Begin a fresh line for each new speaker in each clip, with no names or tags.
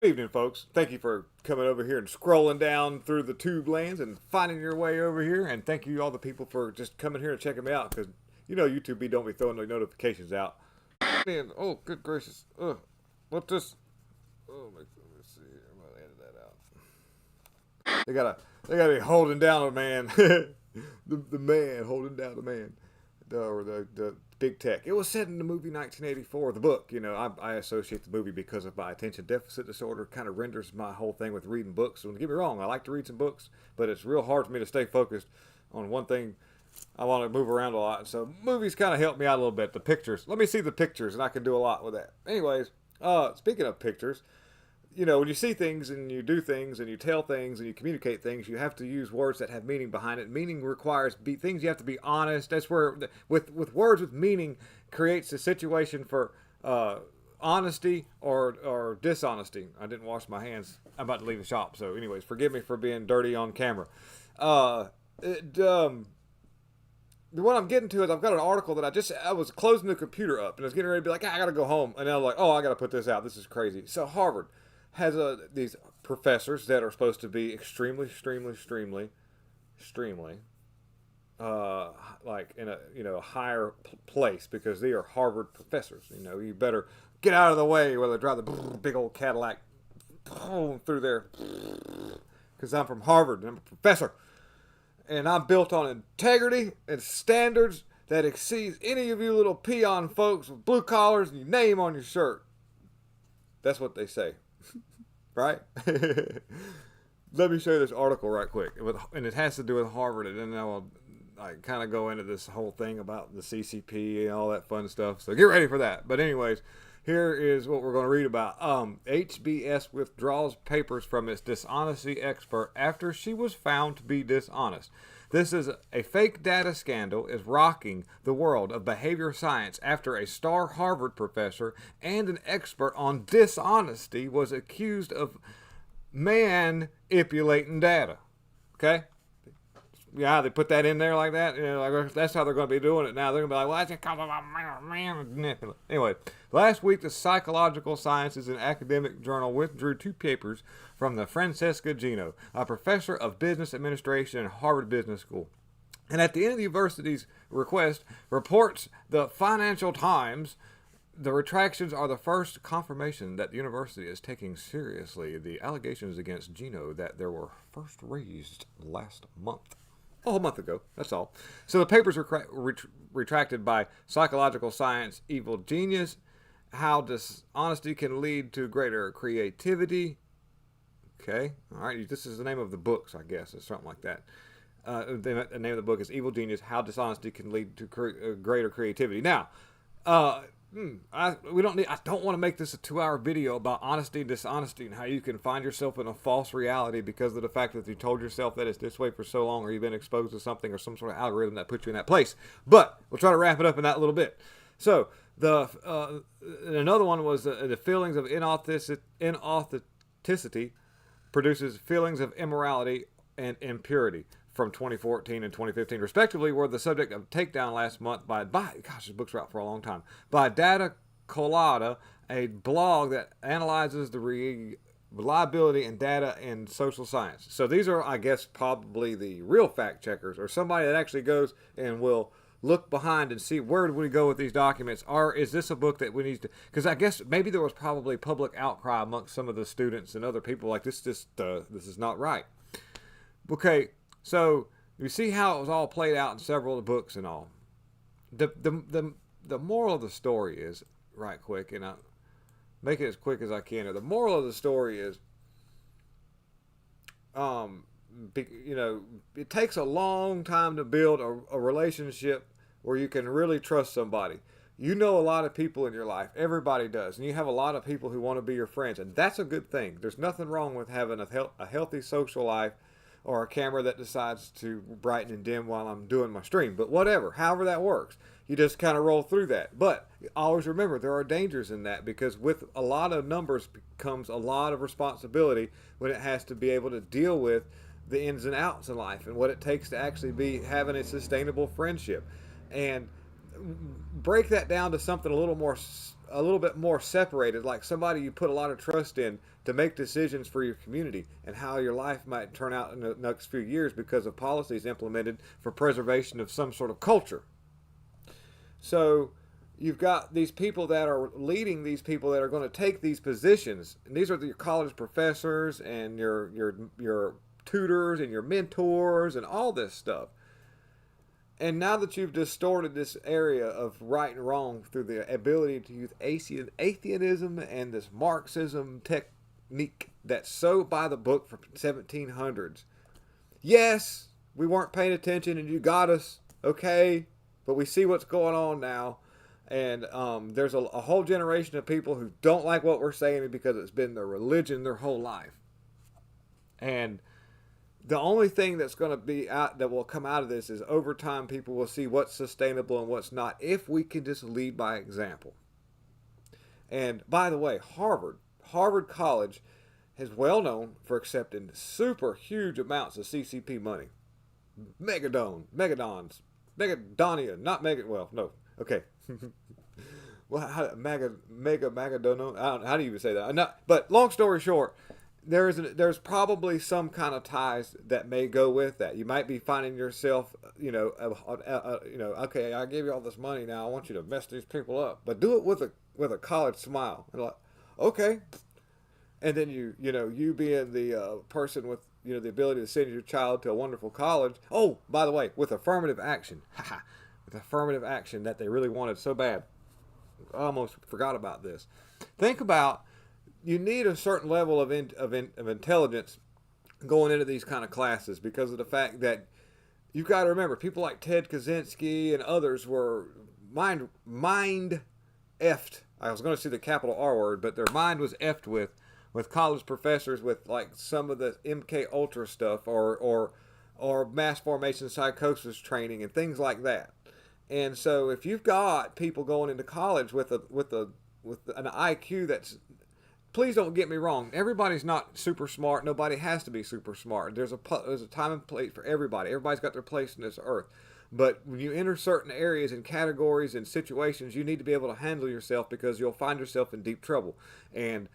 Good evening, folks. Thank you for coming over here and scrolling down through the tube lands and finding your way over here. And thank you all the people for just coming here and checking me out because YouTube don't be throwing the notifications out. Man, oh good gracious, what this? Oh my, let me see here. I'm gonna edit that out. They gotta be holding down a man, the man holding down the man, or the big tech. It was said in the movie 1984, the book. I associate the movie because of my attention deficit disorder. Kind of renders my whole thing with reading books. So don't get me wrong, I like to read some books, but it's real hard for me to stay focused on one thing. I want to move around a lot, so movies kind of help me out a little bit. The pictures, let me see the pictures, and I can do a lot with that. Anyways, speaking of pictures, when you see things and you do things and you tell things and you communicate things, you have to use words that have meaning behind it. Meaning requires things you have to be honest. That's where with words with meaning creates a situation for honesty or dishonesty. I didn't wash my hands. I'm about to leave the shop, so anyways, forgive me for being dirty on camera. Uh, it, what I'm getting to is I've got an article that I was closing the computer up and I was getting ready to be like, I gotta go home, and then I'm like, oh, I gotta put this out. This is crazy. So Harvard has these professors that are supposed to be extremely, like in a higher place because they are Harvard professors. You better get out of the way while they drive the big old Cadillac through there because I'm from Harvard and I'm a professor and I'm built on integrity and standards that exceeds any of you little peon folks with blue collars and your name on your shirt. That's what they say, right? Let me show you this article right quick, and it has to do with Harvard, and then I'll kind of go into this whole thing about the CCP and all that fun stuff. So get ready for that. But anyways, here is what we're going to read about. HBS withdraws papers from its dishonesty expert after she was found to be dishonest. This is a fake data scandal is rocking the world of behavior science after a star Harvard professor and an expert on dishonesty was accused of manipulating data. Okay? Yeah, they put that in there like that. Like that's how they're going to be doing it now. They're going to be like, well, that's because of a man. Anyway, last week the Psychological Sciences and Academic Journal withdrew two papers from the Francesca Gino, a professor of business administration at Harvard Business School. And at the end of the university's request, reports the Financial Times, the retractions are the first confirmation that the university is taking seriously the allegations against Gino that there were first raised last month. A month ago, that's all. So the papers were retracted by Psychological Science, Evil Genius, How Dishonesty Can Lead to Greater Creativity. Okay, all right, this is the name of the books, I guess, or something like that. The name of the book is Evil Genius, How Dishonesty Can Lead to Greater Creativity. Now, I don't want to make this a 2-hour video about honesty and dishonesty and how you can find yourself in a false reality because of the fact that you told yourself that it's this way for so long, or you've been exposed to something or some sort of algorithm that puts you in that place. But we'll try to wrap it up in that little bit. So another one was the feelings of inauthenticity produces feelings of immorality and impurity from 2014 and 2015, respectively, were the subject of takedown last month by gosh, this book's out for a long time, by Data Colada, a blog that analyzes the reliability and data in social science. So these are, I guess, probably the real fact checkers, or somebody that actually goes and will look behind and see where do we go with these documents, or is this a book that we need to, because I guess maybe there was probably public outcry amongst some of the students and other people like this is not right. Okay, so you see how it was all played out in several of the books and all. The moral of the story is, right quick, and I'll make it as quick as I can. The moral of the story is, it takes a long time to build a relationship where you can really trust somebody. You know a lot of people in your life. Everybody does. And you have a lot of people who want to be your friends. And that's a good thing. There's nothing wrong with having a healthy social life or a camera that decides to brighten and dim while I'm doing my stream. But whatever, however that works, you just kind of roll through that. But always remember, there are dangers in that because with a lot of numbers comes a lot of responsibility when it has to be able to deal with the ins and outs in life and what it takes to actually be having a sustainable friendship. And break that down to something a little bit more separated, like somebody you put a lot of trust in to make decisions for your community and how your life might turn out in the next few years because of policies implemented for preservation of some sort of culture. So you've got these people that are leading these people that are going to take these positions, and these are your college professors and your tutors and your mentors and all this stuff. And now that you've distorted this area of right and wrong through the ability to use atheism and this Marxism technique that's so by the book from 1700s. Yes, we weren't paying attention and you got us, okay, but we see what's going on now. And there's a whole generation of people who don't like what we're saying because it's been their religion their whole life. And the only thing that's going to be out that will come out of this is over time people will see what's sustainable and what's not if we can just lead by example. And by the way, Harvard College is well known for accepting super huge amounts of CCP money. Megadonia, not mega. Well, no, okay. Well, Magadono. How do you even say that? Not, but long story short, there's probably some kind of ties that may go with that. You might be finding yourself, okay, I gave you all this money, now I want you to mess these people up, but do it with a college smile, and like, okay, and then you being the person with the ability to send your child to a wonderful college. Oh, by the way, with affirmative action, with affirmative action that they really wanted so bad. I almost forgot about this. Think about. You need a certain level of intelligence going into these kind of classes because of the fact that you've got to remember people like Ted Kaczynski and others were mind effed. I was going to say the capital R word, but their mind was effed with college professors with like some of the MK Ultra stuff or mass formation psychosis training and things like that. And so if you've got people going into college with an IQ that's, please don't get me wrong, everybody's not super smart. Nobody has to be super smart. There's a time and place for everybody. Everybody's got their place in this earth. But when you enter certain areas and categories and situations, you need to be able to handle yourself because you'll find yourself in deep trouble. And,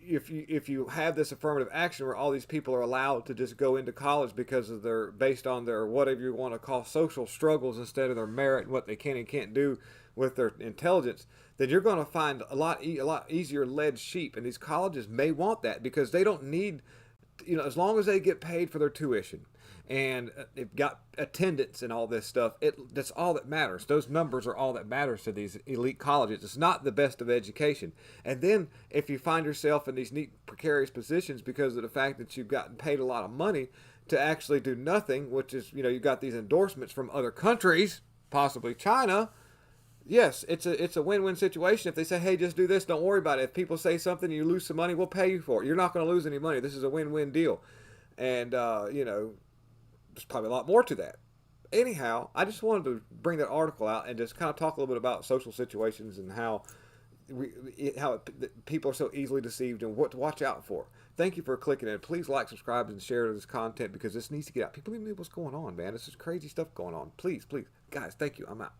if you have this affirmative action where all these people are allowed to just go into college because of based on their whatever you want to call social struggles instead of their merit and what they can and can't do with their intelligence, then you're going to find a lot easier led sheep. And these colleges may want that because they don't need, as long as they get paid for their tuition and they've got attendance and all this stuff, that's all that matters. Those numbers are all that matters to these elite colleges. It's not the best of education. And then if you find yourself in these neat precarious positions because of the fact that you've gotten paid a lot of money to actually do nothing, which is, you've got these endorsements from other countries, possibly China. Yes, it's a win-win situation. If they say, hey, just do this, don't worry about it. If people say something and you lose some money, we'll pay you for it. You're not going to lose any money. This is a win-win deal. And, there's probably a lot more to that. Anyhow, I just wanted to bring that article out and just kind of talk a little bit about social situations and how people are so easily deceived and what to watch out for. Thank you for clicking in. Please like, subscribe, and share this content because this needs to get out. People need to know what's going on, man. This is crazy stuff going on. Please, guys, thank you. I'm out.